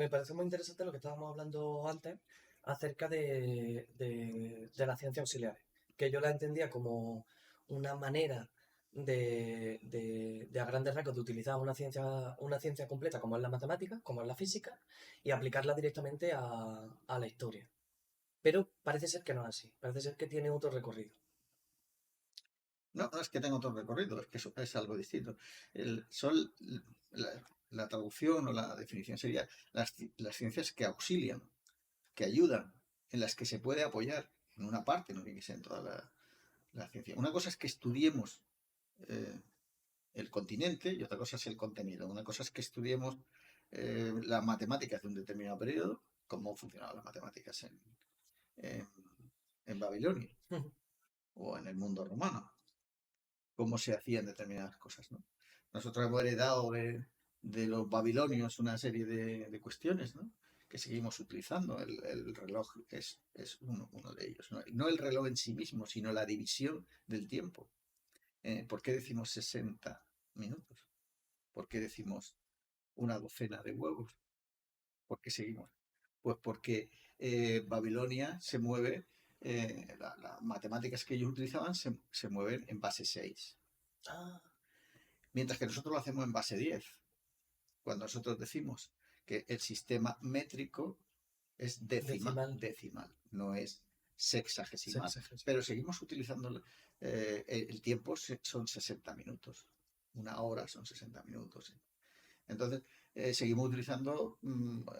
me parece muy interesante lo que estábamos hablando antes acerca de las ciencias auxiliares, que yo la entendía como una manera de a grandes rasgos de utilizar una ciencia completa como es la matemática, como es la física, y aplicarla directamente a la historia. Pero parece ser que no es así, parece ser que tiene otro recorrido. No, no es que tenga otro recorrido, es que eso es algo distinto. Son la traducción o la definición sería las ciencias que auxilian, que ayudan, en las que se puede apoyar en una parte, no tiene que ser en toda la ciencia. Una cosa es que estudiemos eh, el continente y otra cosa es el contenido. Una cosa es que estudiemos las matemáticas de un determinado periodo, cómo funcionaban las matemáticas en, en Babilonia o en el mundo romano, cómo se hacían determinadas cosas, ¿no? Nosotros hemos heredado de los babilonios una serie de cuestiones, ¿no? Que seguimos utilizando. El reloj es uno de ellos, ¿no? No el reloj en sí mismo, sino la división del tiempo. ¿Por qué decimos 60 minutos? ¿Por qué decimos una docena de huevos? ¿Por qué seguimos? Pues porque Babilonia se mueve, las matemáticas que ellos utilizaban se mueven en base 6, Ah, mientras que nosotros lo hacemos en base 10. Cuando nosotros decimos que el sistema métrico es decimal, decimal, no es sexagesimal, sexagésimo. pero seguimos utilizando el tiempo, son 60 minutos, una hora son 60 minutos. Entonces, seguimos utilizando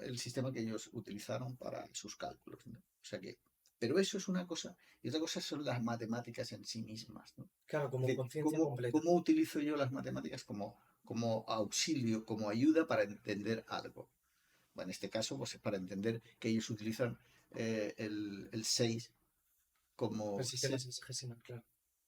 el sistema que ellos utilizaron para sus cálculos, ¿no? O sea que, pero eso es una cosa, y otra cosa son las matemáticas en sí mismas, ¿no? Claro, como conciencia completa. ¿Cómo utilizo yo las matemáticas como auxilio, como ayuda para entender algo? Bueno, en este caso, pues es para entender que ellos utilizan el 6 El como sistema sexagesimal, claro.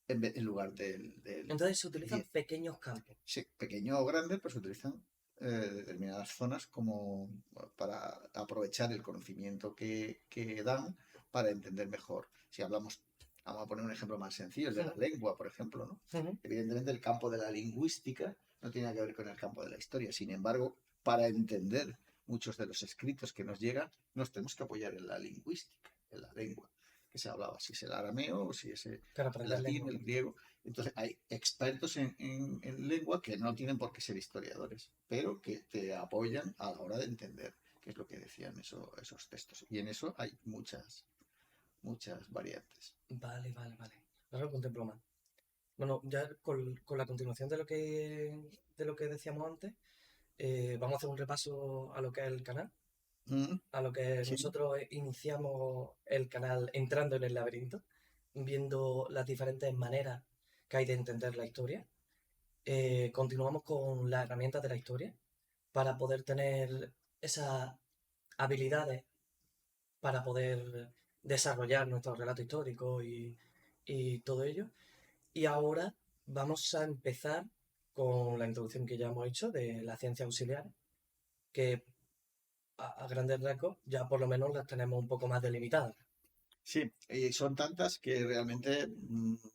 en lugar del Entonces se utilizan 10. pequeños campos. Sí, pequeño o grande, pues se utilizan determinadas zonas como para aprovechar el conocimiento que dan para entender mejor. Si hablamos, vamos a poner un ejemplo más sencillo, el de la Ujú, lengua, por ejemplo, ¿no? ujú. Evidentemente el campo de la lingüística no tiene nada que ver con el campo de la historia. Sin embargo, para entender muchos de los escritos que nos llegan, nos tenemos que apoyar en la lingüística, en la lengua que se hablaba, si es el arameo o si es el Para aprender latín, lengua. el griego. Entonces hay expertos en lengua que no tienen por qué ser historiadores, pero que te apoyan a la hora de entender qué es lo que decían esos textos. Y en eso hay muchas variantes. Vale, vale, vale. Ahora lo contemplo más. Bueno, ya con la continuación de lo que decíamos antes, vamos a hacer un repaso a lo que es el canal, Mm, a lo que sí, nosotros iniciamos el canal entrando en el laberinto, viendo las diferentes maneras que hay de entender la historia. Continuamos con las herramientas de la historia para poder tener esas habilidades para poder desarrollar nuestro relato histórico y todo ello. Y ahora vamos a empezar con la introducción que ya hemos hecho de la ciencia auxiliar, que a grandes rasgos ya por lo menos las tenemos un poco más delimitadas. sí, y son tantas que realmente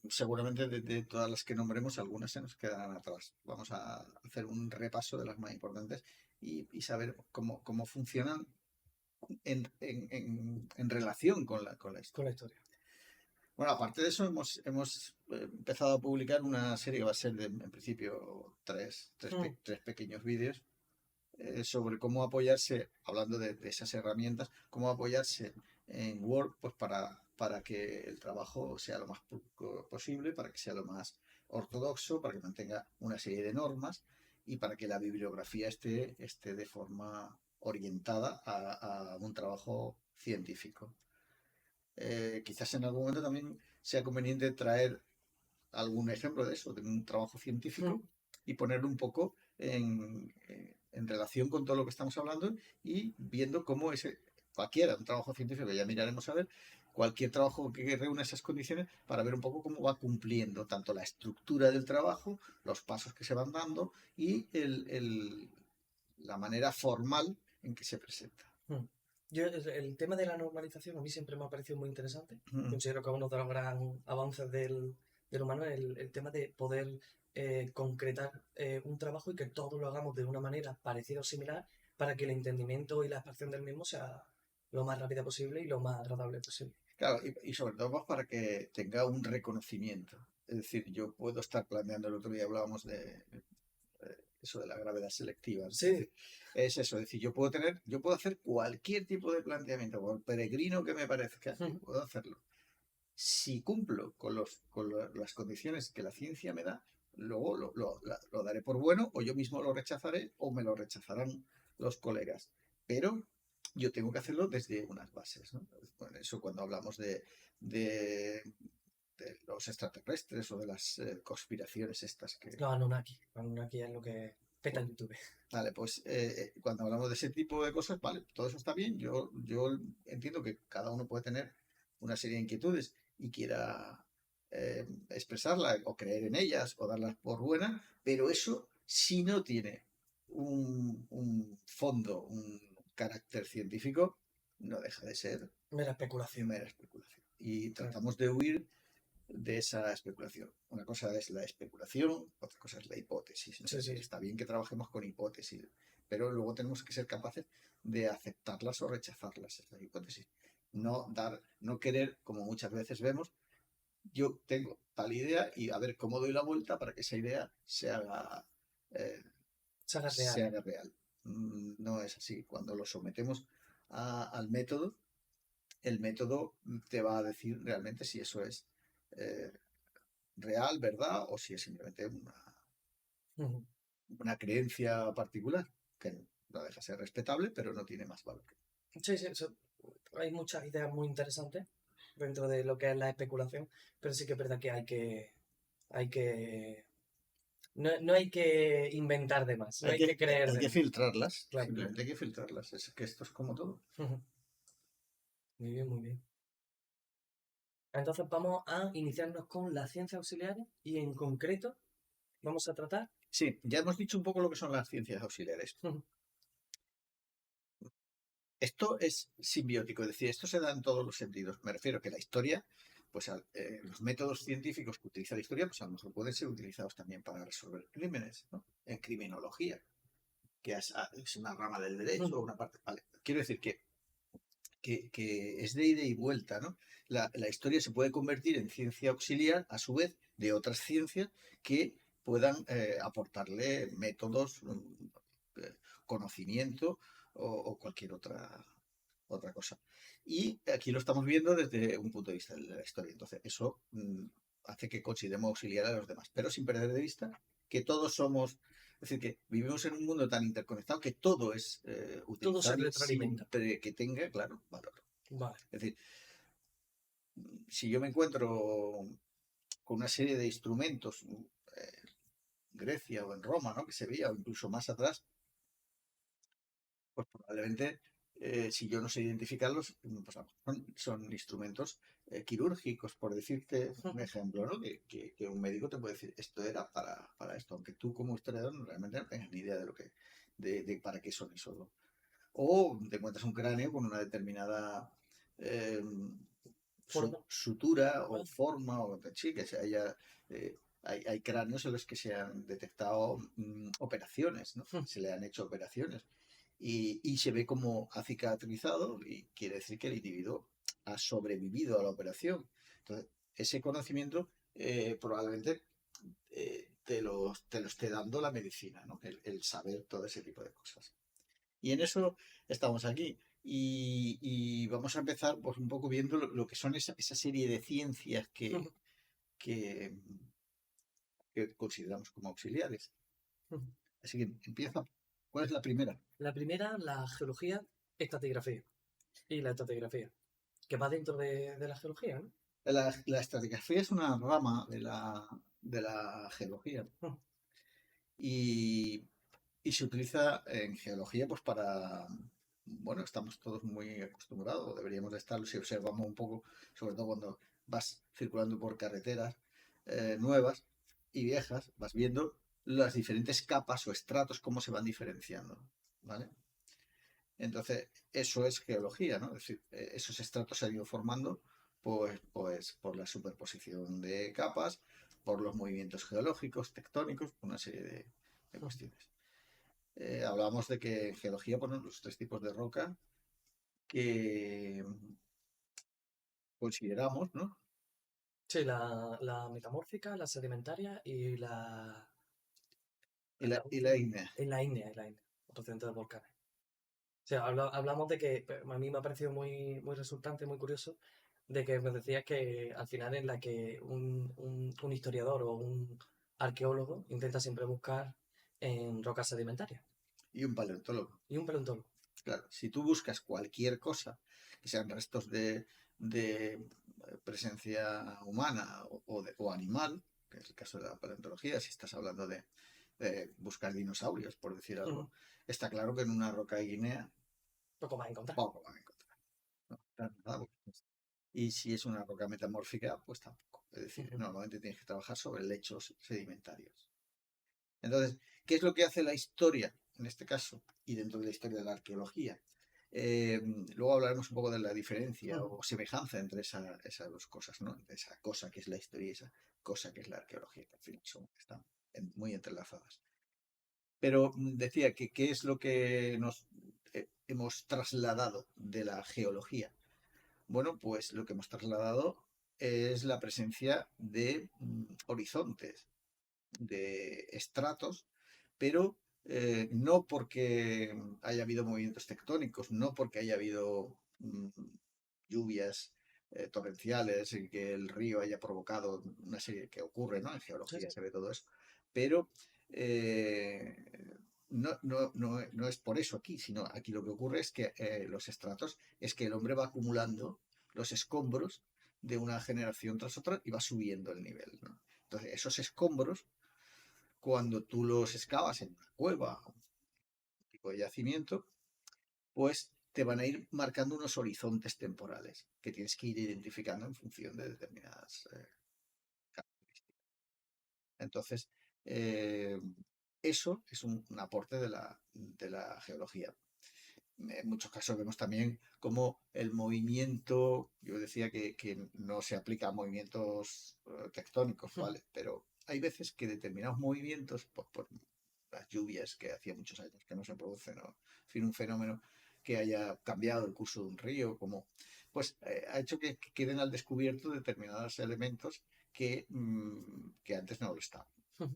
seguramente de todas las que nombremos algunas se nos quedarán atrás. Vamos a hacer un repaso de las más importantes y saber cómo funcionan en relación con la Con la historia. historia. Bueno, aparte de eso, hemos empezado a publicar una serie que va a ser en principio Mm, tres pequeños vídeos sobre cómo apoyarse, hablando de esas herramientas, cómo apoyarse en Word pues para que el trabajo sea lo más posible, para que sea lo más ortodoxo, para que mantenga una serie de normas y para que la bibliografía esté de forma orientada a un trabajo científico. Quizás en algún momento también sea conveniente traer algún ejemplo de eso, de un trabajo mm. científico y ponerlo un poco en relación con todo lo que estamos hablando y viendo cómo cualquiera, un trabajo científico, que ya miraremos a ver, cualquier trabajo que reúna esas condiciones para ver un poco cómo va cumpliendo tanto la estructura del trabajo, los pasos que se van dando y la manera formal en que se presenta. Mm. Yo, el tema de la normalización a mí siempre me ha parecido muy interesante. Mm, Considero que es uno de los grandes avances del humano el tema de poder concretar un trabajo y que todos lo hagamos de una manera parecida o similar, para que el entendimiento y la expresión del mismo sea lo más rápida posible y lo más agradable posible. Claro, y sobre todo pues, para que tenga un reconocimiento. Es decir, yo puedo estar planteando, el otro día hablábamos de eso de la gravedad selectiva, ¿no? Es Sí. decir, es eso, es decir, yo puedo hacer cualquier tipo de planteamiento, por peregrino que me parezca, yo puedo hacerlo. Si cumplo con las condiciones que la ciencia me da, luego lo daré por bueno, o yo mismo lo rechazaré, o me lo rechazarán los colegas. Pero yo tengo que hacerlo desde unas bases, ¿no? Bueno, eso cuando hablamos de los extraterrestres o de las conspiraciones estas que... Los Anunnaki. Los Anunnaki es lo que peta en YouTube. Vale, pues cuando hablamos de ese tipo de cosas, vale, todo eso está bien. Yo entiendo que cada uno puede tener una serie de inquietudes y quiera expresarla o creer en ellas o darlas por buenas, pero eso si no tiene un fondo, un carácter científico, no deja de ser Mera especulación. mera especulación. Y Claro. tratamos de huir de esa especulación. Una cosa es la especulación, otra cosa es la hipótesis, ¿no? Sí, sí. Está bien que trabajemos con hipótesis, pero luego tenemos que ser capaces de aceptarlas o rechazarlas, esas hipótesis. No querer, como muchas veces vemos, yo tengo tal idea y a ver cómo doy la vuelta para que esa idea eh, Se haga se real. haga real. No es así. Cuando lo sometemos al método, el método te va a decir realmente si eso es eh, real, verdad, o si es simplemente Ujú. una creencia particular, que no deja de ser respetable, pero no tiene más valor. Sí, sí, hay muchas ideas muy interesantes dentro de lo que es la especulación, pero sí que es verdad que no hay que inventar de más, no hay que creer Hay de que más. filtrarlas, Claro, claro. simplemente hay que filtrarlas. Es que esto es como todo. Ujú. Muy bien, muy bien. Entonces vamos a iniciarnos con las ciencias auxiliares y en concreto vamos a tratar. Sí, ya hemos dicho un poco lo que son las ciencias auxiliares. Ujú. Esto es simbiótico, es decir, esto se da en todos los sentidos. Me refiero a que la historia, pues los métodos científicos que utiliza la historia, pues a lo mejor pueden ser utilizados también para resolver crímenes, ¿no? En criminología, que es una rama del derecho o Ujú. una parte. Vale. Quiero decir que es de ida y vuelta, ¿no? La historia se puede convertir en ciencia auxiliar, a su vez, de otras ciencias que puedan aportarle métodos, conocimiento o cualquier otra cosa. Y aquí lo estamos viendo desde un punto de vista de la historia. Entonces, eso hace que consideremos auxiliar a los demás, pero sin perder de vista que todos somos, es decir, que vivimos en un mundo tan interconectado que todo es Todo se utilizable retroalimenta. siempre que tenga, claro, valor. Vale. Es decir, si yo me encuentro con una serie de instrumentos, Grecia o en Roma, ¿no? Que se veía, o incluso más atrás, pues probablemente, si yo no sé identificarlos, pues a lo mejor son instrumentos quirúrgicos, por decirte un ejemplo, ¿no? Que un médico te puede decir, esto era para esto, aunque tú como historiador realmente no tengas ni idea de lo que, de para qué son eso, ¿no? O te encuentras un cráneo con una determinada eh, Forma. sutura o Vale. forma, o sí, que se haya... hay cráneos en los que se han detectado operaciones, ¿no? Ujú. Se le han hecho operaciones y se ve como ha cicatrizado y quiere decir que el individuo ha sobrevivido a la operación. Entonces, ese conocimiento probablemente te lo esté dando la medicina, ¿no? El saber todo ese tipo de cosas. Y en eso estamos aquí. Y vamos a empezar pues, un poco viendo lo que son esa serie de ciencias Ujú. que, que consideramos como auxiliares. Ujú. Así que empieza. ¿Cuál es la primera? La primera, la geología, estratigrafía. Y la estratigrafía, que va dentro de la geología, ¿no? La estratigrafía es una rama de la geología Ujú. y, y se utiliza en geología pues para, bueno, estamos todos muy acostumbrados, deberíamos de estarlo si observamos un poco, sobre todo cuando vas circulando por carreteras nuevas y viejas, vas viendo las diferentes capas o estratos, cómo se van diferenciando, ¿vale? Entonces, eso es geología, ¿no? Es decir, esos estratos se han ido formando pues, por la superposición de capas, por los movimientos geológicos, tectónicos, una serie de Ujú. cuestiones. hablábamos de que en geología ponemos los tres tipos de roca que consideramos, ¿no? Sí, la metamórfica, la sedimentaria y la Y la última. ígnea. Es la ígnea, procedente de volcanes. O sea, hablamos de que a mí me ha parecido muy, muy resultante, muy curioso, de que me decías que al final en la que un historiador o un arqueólogo intenta siempre buscar en rocas sedimentarias Y un paleontólogo. y un paleontólogo. Claro, si tú buscas cualquier cosa que sean restos de presencia humana o animal, que es el caso de la paleontología, si estás hablando de buscar dinosaurios, por decir Ujú. algo, está claro que en una roca ígnea Poco más a encontrar. poco van a encontrar. No encontrar nada, y si es una roca metamórfica, pues tampoco. Es decir, Ujú. normalmente tienes que trabajar sobre lechos sedimentarios. Entonces, ¿qué es lo que hace la historia en este caso y dentro de la historia de la arqueología? Luego hablaremos un poco de la diferencia Ujú. o semejanza entre esas dos cosas, ¿no? Entre esa cosa que es la historia y esa cosa que es la arqueología, que al final están muy entrelazadas. Pero decía que qué es lo que nos hemos trasladado de la geología. Bueno, pues lo que hemos trasladado es la presencia de horizontes, de estratos, pero no porque haya habido movimientos tectónicos, no porque haya habido lluvias torrenciales y que el río haya provocado una serie que ocurre, ¿no? En Sí, geología sí. se ve todo eso, pero no es por eso aquí, sino aquí lo que ocurre es que los estratos es que el hombre va acumulando los escombros de una generación tras otra y va subiendo el nivel, ¿no? Entonces, esos escombros cuando tú los excavas en una cueva o un tipo de yacimiento, pues te van a ir marcando unos horizontes temporales que tienes que ir identificando en función de determinadas características. Entonces, eh, eso es un aporte de la geología. En muchos casos vemos también cómo el movimiento, yo decía que no se aplica a movimientos tectónicos, Ujú. ¿vale? Pero hay veces que determinados movimientos, por las lluvias que hacía muchos años que no se producen, o en fin, un fenómeno que haya cambiado el curso de un río, como, pues ha hecho que queden al descubierto determinados elementos que antes no lo estaban,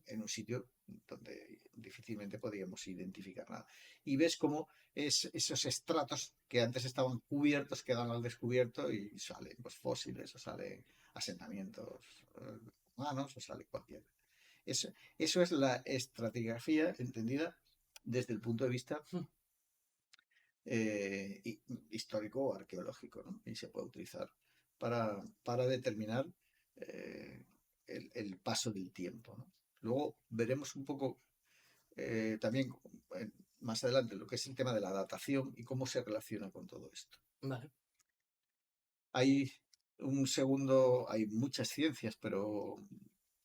en un sitio donde difícilmente podíamos identificar nada. Y ves cómo esos estratos que antes estaban cubiertos quedan al descubierto y salen pues, fósiles o salen asentamientos humanos o sale cualquier. Eso es la estratigrafía entendida desde el punto de vista histórico o arqueológico, ¿no? Y se puede utilizar para determinar eh, paso del tiempo, ¿no? Luego veremos un poco también más adelante lo que es el tema de la datación y cómo se relaciona con todo esto. Vale. Hay hay muchas ciencias, pero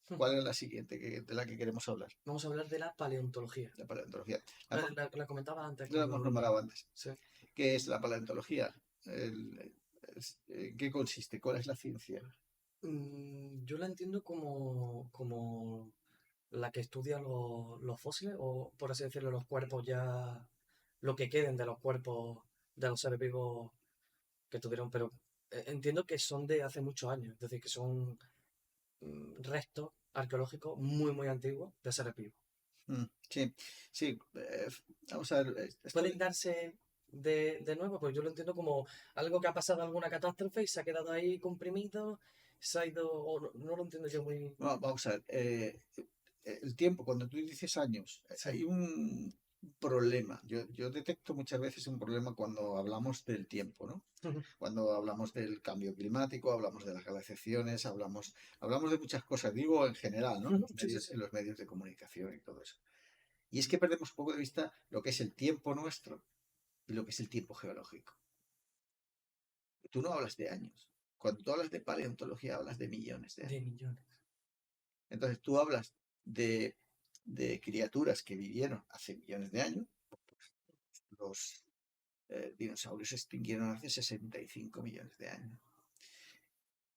Ujú. ¿cuál es la siguiente de la que queremos hablar? Vamos a hablar de la paleontología. La paleontología. La, La comentaba antes lo hemos cuando. nombrado antes. Sí. ¿Qué es la paleontología? El- ¿En qué consiste? ¿Cuál es la ciencia? Yo la entiendo como la que estudia los fósiles, o por así decirlo, los cuerpos ya, lo que queden de los cuerpos de los seres vivos que tuvieron, pero entiendo que son de hace muchos años, es decir, que son restos arqueológicos muy, muy antiguos de seres vivos. Sí, sí. Vamos a ver, Pueden darse de nuevo, pues yo lo entiendo como algo que ha pasado alguna catástrofe y se ha quedado ahí comprimido, se ha ido, o no, no lo entiendo yo muy. vamos a ver. El tiempo, cuando tú dices años, Sí. hay un problema. Yo detecto muchas veces un problema cuando hablamos del tiempo, ¿no? Cuando hablamos del cambio climático, hablamos de las glaciaciones, hablamos de muchas cosas, digo en general, ¿no? Sí, sí, sí. En los medios de comunicación y todo eso. Y es que perdemos un poco de vista lo que es el tiempo nuestro y lo que es el tiempo geológico. Tú no hablas de años. Cuando tú hablas de paleontología, hablas de millones de De años. millones. Entonces tú hablas de, de criaturas que vivieron hace millones de años. Los dinosaurios se extinguieron hace 65 millones de años.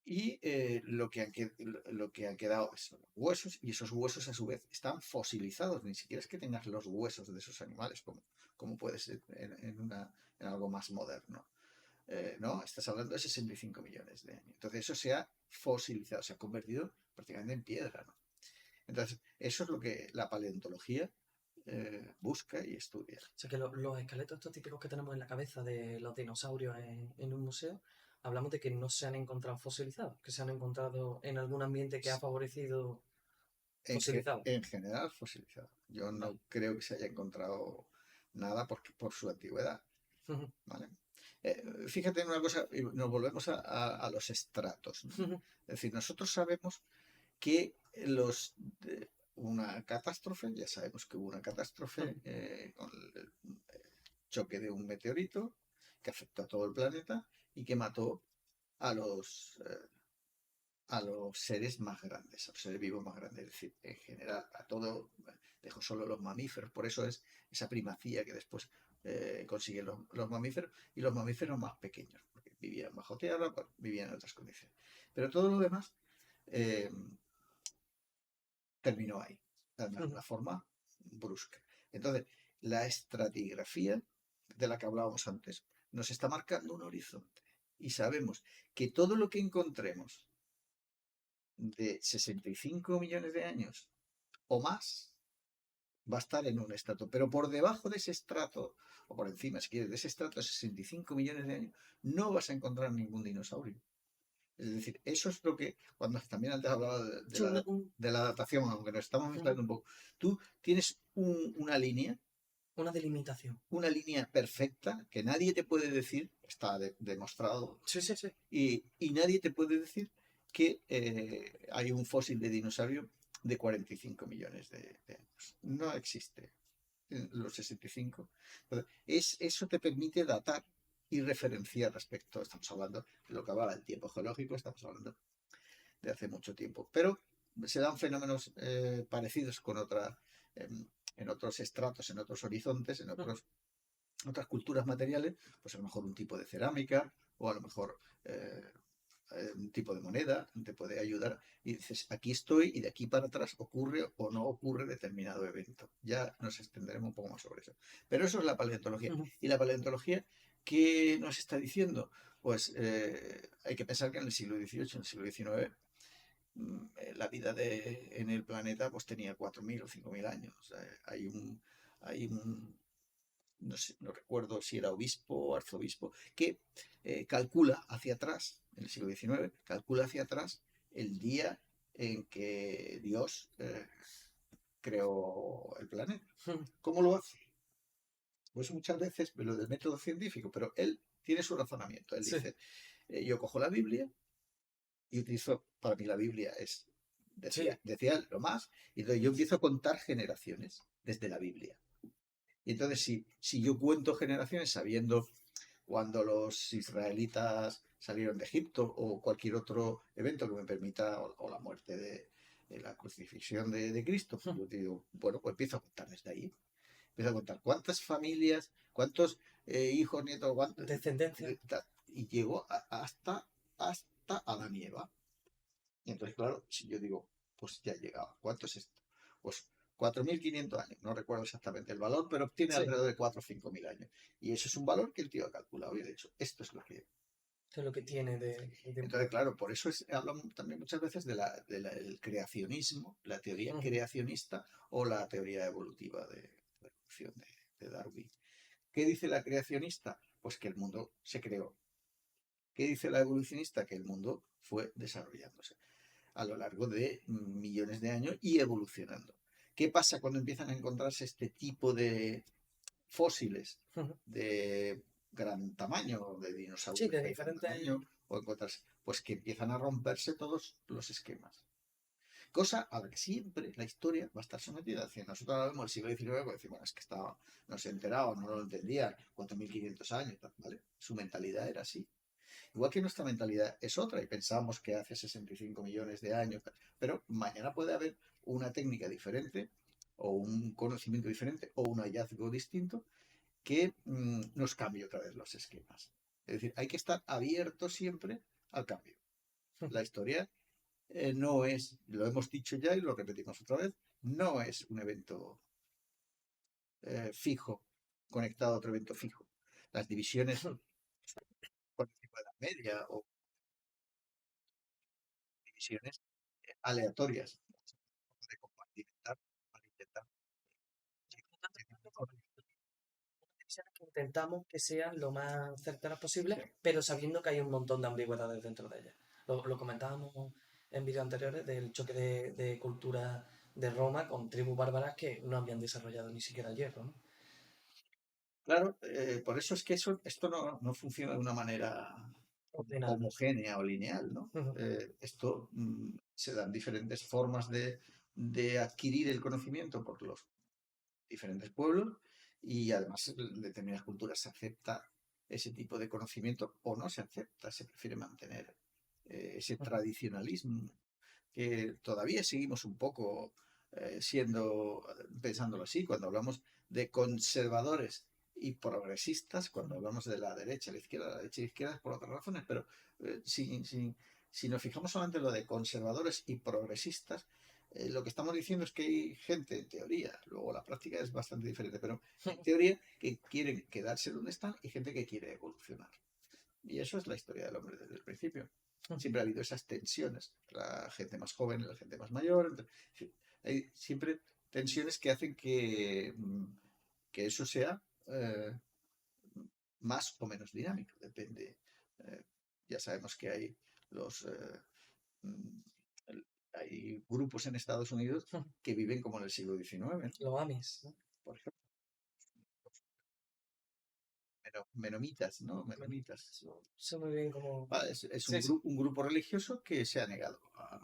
Y lo que han quedado son los huesos, y esos huesos a su vez están fosilizados. Ni siquiera es que tengas los huesos de esos animales, como puede ser en algo más moderno. No, estás hablando de 65 millones de años. Entonces eso se ha fosilizado, se ha convertido prácticamente en piedra, ¿no? Entonces, eso es lo que la paleontología busca y estudia. O sea que los esqueletos estos típicos que tenemos en la cabeza de los dinosaurios en un museo, hablamos de que no se han encontrado fosilizados, que se han encontrado en algún ambiente que ha favorecido fosilizados. En general fosilizado. Yo Vale. no creo que se haya encontrado nada por su antigüedad. ¿Vale? Fíjate en una cosa, y nos volvemos a los estratos, ¿no? Es decir, nosotros sabemos que una catástrofe, ya sabemos que hubo una catástrofe con el choque de un meteorito que afectó a todo el planeta y que mató a los seres más grandes, a los seres vivos más grandes, es decir, en general, a todo, dejó solo los mamíferos, por eso es esa primacía que después consiguen los mamíferos y los mamíferos más pequeños, porque vivían bajo tierra, pues, vivían en otras condiciones. Pero todo lo demás eh, terminó ahí, además de una forma brusca. Entonces, la estratigrafía de la que hablábamos antes nos está marcando un horizonte y sabemos que todo lo que encontremos de 65 millones de años o más va a estar en un estrato, pero por debajo de ese estrato, o por encima, si quieres, de ese estrato de 65 millones de años, no vas a encontrar ningún dinosaurio. Es decir, eso es lo que, cuando también antes hablaba Sí, de la datación, aunque nos estamos mezclando un poco, tú tienes una delimitación. una línea perfecta que nadie te puede decir, está demostrado, Sí, sí, sí. y nadie te puede decir que hay un fósil de dinosaurio de 45 millones de años. No existe los 65. Entonces, eso te permite datar y referenciar respecto, estamos hablando de lo que hablaba del tiempo geológico, estamos hablando de hace mucho tiempo. Pero se dan fenómenos parecidos en otros estratos, en otros horizontes, otras culturas materiales, pues a lo mejor un tipo de cerámica o a lo mejor un tipo de moneda te puede ayudar y dices, aquí estoy y de aquí para atrás ocurre o no ocurre determinado evento. Ya nos extenderemos un poco más sobre eso. Pero eso es la paleontología. Y la paleontología, ¿qué nos está diciendo? Pues hay que pensar que en el siglo XVIII, en el siglo XIX, la vida en el planeta pues tenía 4.000 o 5.000 años. Hay un no sé, no recuerdo si era obispo o arzobispo, que calcula hacia atrás, en el siglo XIX, calcula hacia atrás el día en que Dios creó el planeta. ¿Cómo lo hace? Pues muchas veces lo del método científico, pero él tiene su razonamiento. Él Sí, dice, yo cojo la Biblia y utilizo, para mí la Biblia sí. decía lo más, y entonces yo empiezo a contar generaciones desde la Biblia. Y entonces, si yo cuento generaciones sabiendo cuando los israelitas salieron de Egipto o cualquier otro evento que me permita, o la muerte de la crucifixión de Cristo, pues yo digo, bueno, pues empiezo a contar desde ahí. Empiezo a contar cuántas familias, cuántos hijos, nietos, Descendencia. y llego hasta Adán y Eva. Y entonces, claro, si yo digo, pues ya llegaba. ¿Cuánto es esto? Pues 4.500 años. No recuerdo exactamente el valor, pero tiene Sí. alrededor de 4 o 5.000 años. Y eso es un valor que el tío ha calculado y ha dicho, esto es lo que... Que es lo que tiene de Entonces, tiempo. claro, por eso hablamos también muchas veces del creacionismo, la teoría creacionista o la teoría evolutiva de la evolución de Darwin. ¿Qué dice la creacionista? Pues que el mundo se creó. ¿Qué dice la evolucionista? Que el mundo fue desarrollándose a lo largo de millones de años y evolucionando. ¿Qué pasa cuando empiezan a encontrarse este tipo de fósiles de gran tamaño, de Sí, dinosaurios de de gran diferentes. tamaño, o encontrarse, pues que empiezan a romperse todos los esquemas? Cosa a la que siempre la historia va a estar sometida. Es decir, nosotros ahora vemos el siglo XIX, pues decimos, bueno, es que estaba, no se enteraba, no lo entendía, 4.500 años, ¿vale? Su mentalidad era así. Igual que nuestra mentalidad es otra y pensamos que hace 65 millones de años, pero mañana puede haber una técnica diferente o un conocimiento diferente o un hallazgo distinto que nos cambie otra vez los esquemas. Es decir, hay que estar abierto siempre al cambio. La historia no es, lo hemos dicho ya y lo repetimos otra vez, no es un evento fijo, conectado a otro evento fijo. Las divisiones por encima de la media o divisiones aleatorias de compartimentar para intentar seguir mejor. Decisiones que intentamos que sean lo más cercanas posible, Sí, pero sabiendo que hay un montón de ambigüedades dentro de ellas. Lo comentábamos en vídeos anteriores del choque de cultura de Roma con tribus bárbaras que no habían desarrollado ni siquiera el hierro, ¿no? claro, por eso es que esto no funciona de una manera Ordenado. homogénea o lineal, ¿no? Ujú, Esto se dan diferentes formas de adquirir el conocimiento por los diferentes pueblos y además en determinadas culturas se acepta ese tipo de conocimiento o no se acepta, se prefiere mantener ese ujú, tradicionalismo que todavía seguimos un poco pensándolo así, cuando hablamos de conservadores y progresistas, cuando ujú, hablamos de la derecha y la izquierda es por otras razones, pero si nos fijamos solamente en lo de conservadores y progresistas, lo que estamos diciendo es que hay gente, en teoría, luego la práctica es bastante diferente, pero en teoría que quieren quedarse donde están y gente que quiere evolucionar. Y eso es la historia del hombre desde el principio. ujú. Siempre ha habido esas tensiones, la gente más joven, la gente más mayor. Hay siempre tensiones que hacen que eso sea más o menos dinámico. Depende. eh, ya sabemos que hay los mm, hay grupos en Estados Unidos que viven como en el siglo XIX, ¿no? Los Amis, ¿no? Por ejemplo, menonitas, ¿no? Menonitas. Sé muy bien cómo... Es Sí, sí. un grupo religioso que se ha negado a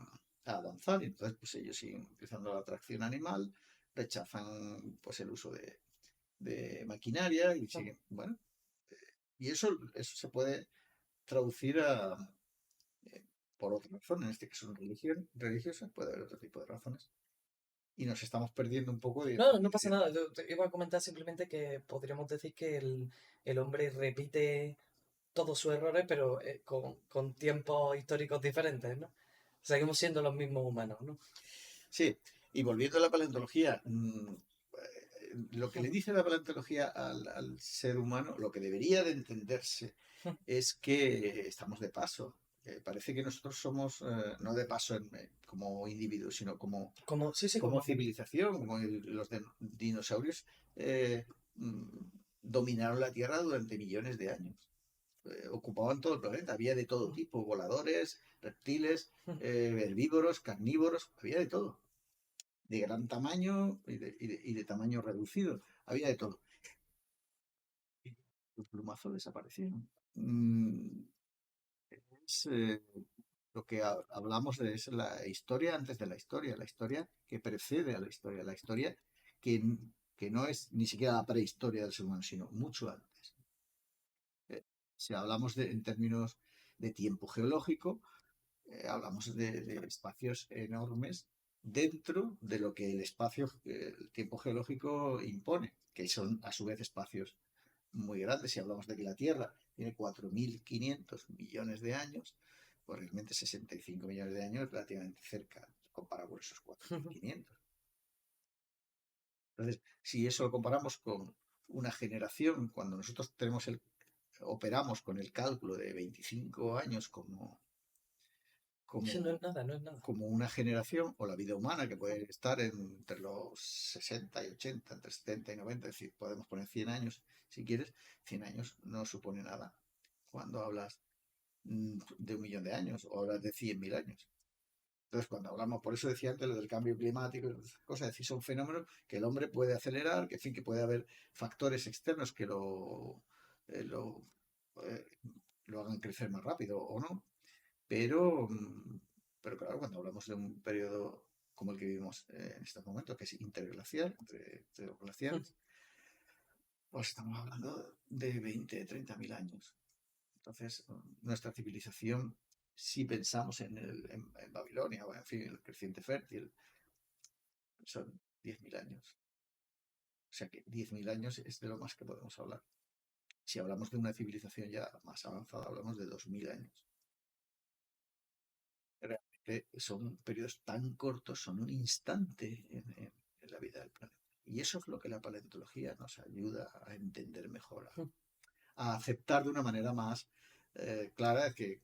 avanzar y entonces pues ellos siguen utilizando la atracción animal, rechazan pues el uso de maquinaria y Ujú. siguen, bueno, y eso se puede traducir eh, por otra razón, en este caso religión religiosa, puede haber otro tipo de razones y nos estamos perdiendo un poco de... No, no pasa nada. Yo te iba a comentar simplemente que podríamos decir que el hombre repite todos sus errores, pero con tiempos históricos diferentes, ¿no? Seguimos siendo los mismos humanos, ¿no? Sí, y volviendo a la paleontología, lo que le dice la paleontología al ser humano, lo que debería de entenderse es que estamos de paso. Parece que nosotros somos, no de paso como individuos, sino Como, sí, sí, como como... civilización, como los dinosaurios mm, dominaron la Tierra durante millones de años. Ocupaban todo el planeta, había de todo tipo, voladores, reptiles, herbívoros, carnívoros, había de todo, de gran tamaño y de tamaño reducido, había de todo. Y los plumazos desaparecieron. Es, lo que hablamos de es la historia antes de la historia que precede a la historia que, que no es ni siquiera la prehistoria del ser humano, sino mucho antes. Eh, si hablamos en términos de tiempo geológico, hablamos de espacios enormes dentro de lo que el tiempo geológico impone, que son a su vez espacios muy grandes. Si hablamos de que la Tierra tiene 4.500 millones de años, pues realmente 65 millones de años es relativamente cerca comparado con esos 4.500. Entonces, si eso lo comparamos con una generación, cuando nosotros operamos con el cálculo de 25 años Sí, no como es nada, no es nada. como una generación o la vida humana que puede estar entre los 60 y 80, entre 70 y 90, es decir, podemos poner 100 años si quieres, 100 años no supone nada cuando hablas de 1 millón de años o hablas de 100.000 años. Entonces, cuando hablamos, por eso decía antes lo del cambio climático, cosas, es decir, son fenómenos que el hombre puede acelerar, que, en fin, que puede haber factores externos que eh, lo, eh, lo hagan crecer más rápido o no, pero, pero claro, cuando hablamos de un periodo como el que vivimos en estos momentos, que es interglacial, entre los glaciares, pues estamos hablando de 20, 30 mil años. Entonces, nuestra civilización, si pensamos en Babilonia o en fin, el creciente fértil, son 10.000 años. O sea que 10.000 años es de lo más que podemos hablar. Si hablamos de una civilización ya más avanzada, hablamos de 2.000 años. aparte son periodos tan cortos, son un instante en la vida del planeta. Y eso es lo que la paleontología nos ayuda a entender mejor, a aceptar de una manera más clara que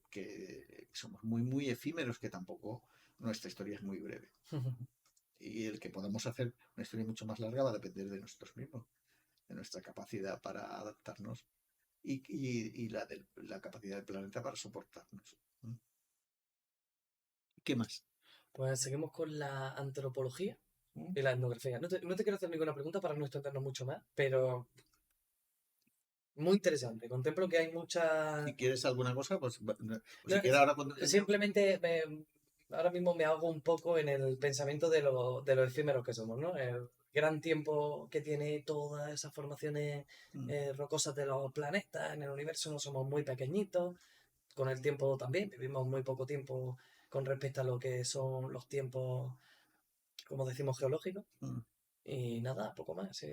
somos muy, muy efímeros, que tampoco nuestra historia es muy breve. Y el que podamos hacer una historia mucho más larga va a depender de nosotros mismos, de nuestra capacidad para adaptarnos y la capacidad del planeta para soportarnos. ¿Qué más? Pues seguimos con la antropología ¿Mm? y la etnografía. No te quiero hacer ninguna pregunta para no extendernos mucho más, pero muy interesante. Contemplo que hay muchas... Si quieres alguna cosa, pues o No, si quieres ahora cuando terminemos. simplemente ahora mismo me hago un poco en el pensamiento de lo efímeros que somos, ¿no? El gran tiempo que tiene todas esas formaciones Mm, rocosas de los planetas en el universo, no somos muy pequeñitos. Con el tiempo también, vivimos muy poco tiempo con respecto a lo que son los tiempos, como decimos, geológicos. mm. Y nada, poco más.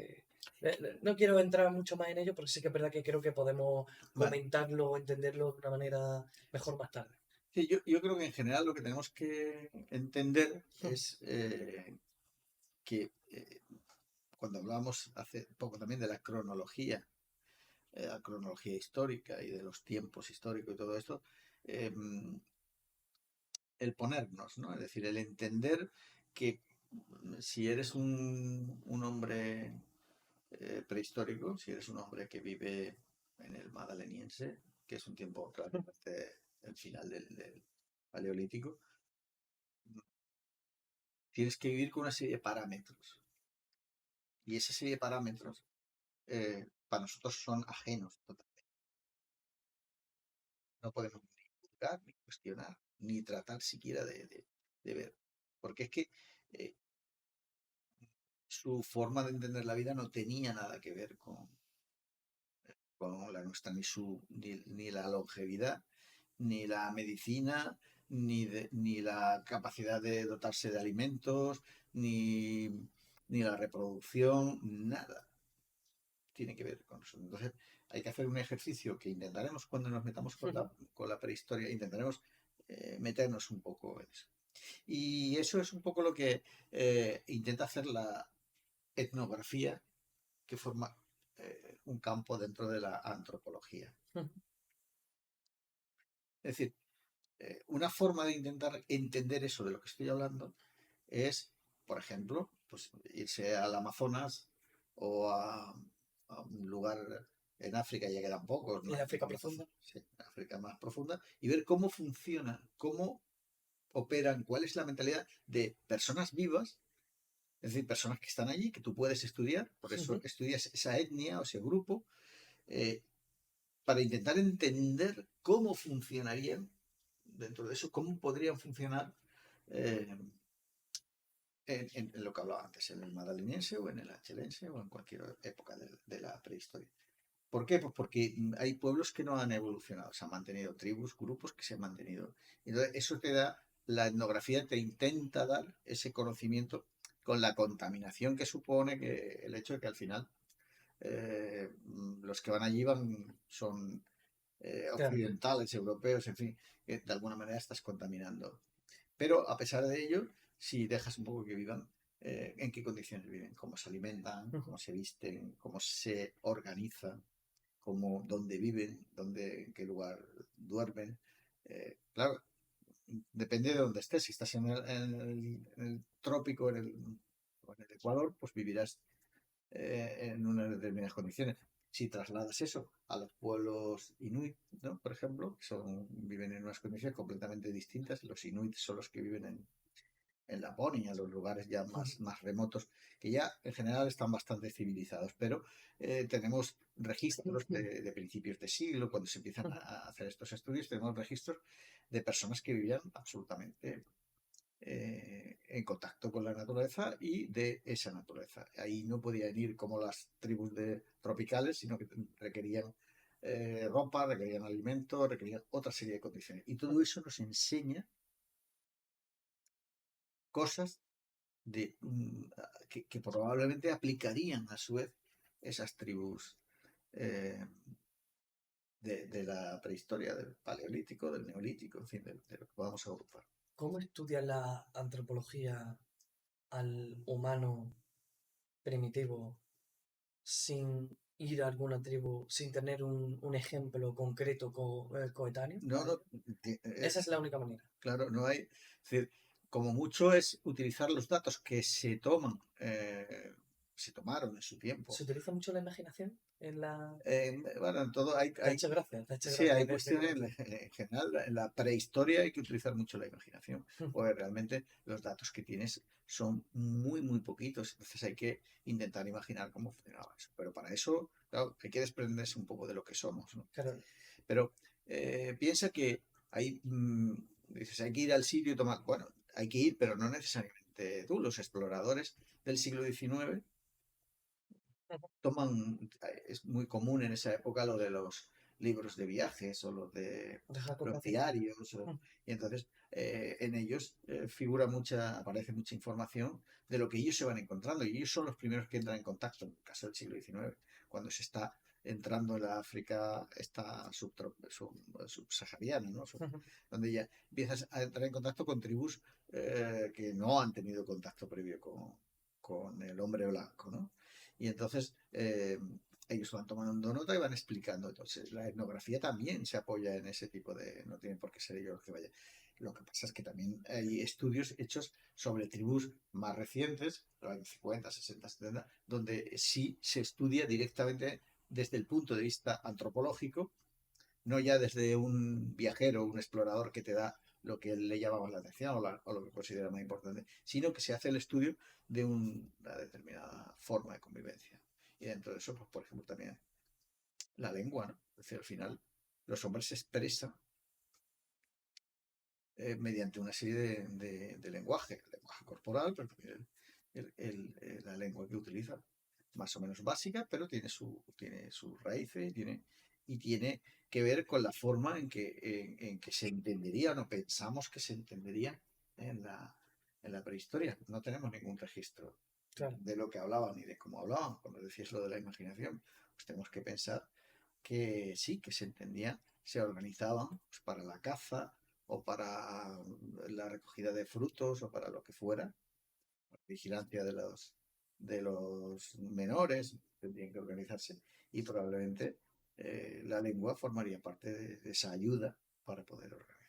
No quiero entrar mucho más en ello, porque sí que es verdad que creo que podemos Vale. comentarlo o entenderlo de una manera mejor más tarde. Sí, yo creo que en general lo que tenemos que entender es que cuando hablábamos hace poco también de la cronología histórica y de los tiempos históricos y todo esto, eh, el ponernos, ¿no? Es decir, el entender que si eres un hombre prehistórico, si eres un hombre que vive en el Magdaleniense, que es un tiempo claramente el final del Paleolítico, tienes que vivir con una serie de parámetros. Y esa serie de parámetros para nosotros son ajenos totalmente. No podemos ni juzgar, ni cuestionar, ni tratar siquiera de ver. Porque es que eh, su forma de entender la vida no tenía nada que ver con la nuestra, ni la longevidad, ni la medicina, ni la capacidad de dotarse de alimentos, ni la reproducción, nada tiene que ver con eso. Entonces, hay que hacer un ejercicio que intentaremos cuando nos metamos con la prehistoria, intentaremos meternos un poco en eso. Y eso es un poco lo que intenta hacer la etnografía, que forma un campo dentro de la antropología. Es decir, una forma de intentar entender eso de lo que estoy hablando es, por ejemplo, pues irse al Amazonas o a un lugar en África, ya quedan pocos, ¿no? En África profunda. Sí, África más profunda, y ver cómo funciona, cómo operan, cuál es la mentalidad de personas vivas, es decir, personas que están allí, que tú puedes estudiar, por eso estudias esa etnia o ese grupo, eh, para intentar entender cómo funcionarían dentro de eso, cómo podrían funcionar eh, en lo que hablaba antes, en el magdaleniense o en el achelense o en cualquier época de la prehistoria. ¿Por qué? Pues porque hay pueblos que no han evolucionado, se han mantenido tribus, grupos que se han mantenido. Entonces, eso te da, la etnografía te intenta dar ese conocimiento con la contaminación que supone que el hecho de que al final los que van allí son Claro. occidentales, europeos, en fin, que de alguna manera estás contaminando. Pero a pesar de ello, si dejas un poco que vivan, en qué condiciones viven, cómo se alimentan, cómo se visten, cómo se organizan, dónde viven, en qué lugar duermen. Claro, depende de dónde estés. Si estás en el trópico, o en el Ecuador, pues vivirás en unas determinadas condiciones. Si trasladas eso a los pueblos inuit, ¿no? Por ejemplo, viven en unas condiciones completamente distintas. Los inuit son los que viven en Laponia, en los lugares ya más remotos, que ya en general están bastante civilizados, pero tenemos registros de principios de siglo, cuando se empiezan a hacer estos estudios, tenemos registros de personas que vivían absolutamente en contacto con la naturaleza y de esa naturaleza. Ahí no podían ir como las tribus tropicales, sino que requerían ropa, requerían alimento, requerían otra serie de condiciones. Y todo eso nos enseña cosas que probablemente aplicarían a su vez esas tribus eh, de la prehistoria, del paleolítico, del neolítico, en fin, de lo que podamos agrupar. ¿Cómo estudia la antropología al humano primitivo sin ir a alguna tribu, sin tener un ejemplo concreto coetáneo? No, no, Esa es la única manera. claro, no hay. Es decir, como mucho es utilizar los datos que se toman, se tomaron en su tiempo. ¿Se utiliza mucho la imaginación en la...? Bueno, en todo Te ha hecho gracia, te ha hecho sí, gracia hay que te cuestiones, corte. en general, en la prehistoria hay que utilizar mucho la imaginación, porque realmente los datos que tienes son muy, muy poquitos, entonces hay que intentar imaginar cómo funcionaba eso. Pero para eso, claro, hay que desprenderse un poco de lo que somos, ¿no? Claro, Pero piensa que dices, hay que ir al sitio y tomar, bueno, hay que ir, pero no necesariamente tú, los exploradores del siglo XIX toman, es muy común en esa época lo de los libros de viajes o los de deja los constancia. diarios, y entonces en ellos aparece mucha información de lo que ellos se van encontrando, y ellos son los primeros que entran en contacto, en el caso del siglo XIX, cuando se está entrando en la África esta subsahariana, ¿no? Donde ya empiezas a entrar en contacto con tribus que no han tenido contacto previo con el hombre blanco, ¿no? Y entonces ellos van tomando nota y van explicando. Entonces la etnografía también se apoya en ese tipo de... No tienen por qué ser ellos los que vayan. Lo que pasa es que también hay estudios hechos sobre tribus más recientes, los años 50, 60, 70, donde sí se estudia directamente desde el punto de vista antropológico, no ya desde un viajero, un explorador que te da lo que le llamaba la atención o lo que considera más importante, sino que se hace el estudio de una determinada forma de convivencia. Y dentro de eso, pues, por ejemplo, también la lengua, ¿no? Es decir, al final, los hombres se expresan mediante una serie de lenguaje corporal, pero también la lengua que utilizan, más o menos básica, pero tiene sus raíces y tiene que ver con la forma en que se entendería, o no pensamos que se entendería en en la prehistoria. No tenemos ningún registro Claro, de lo que hablaban y de cómo hablaban. Cuando decías lo de la imaginación, pues tenemos que pensar que sí, que se entendían, se organizaban pues, para la caza o para la recogida de frutos o para lo que fuera, vigilancia de los menores, tendrían que organizarse y probablemente la lengua formaría parte de esa ayuda para poder organizarse.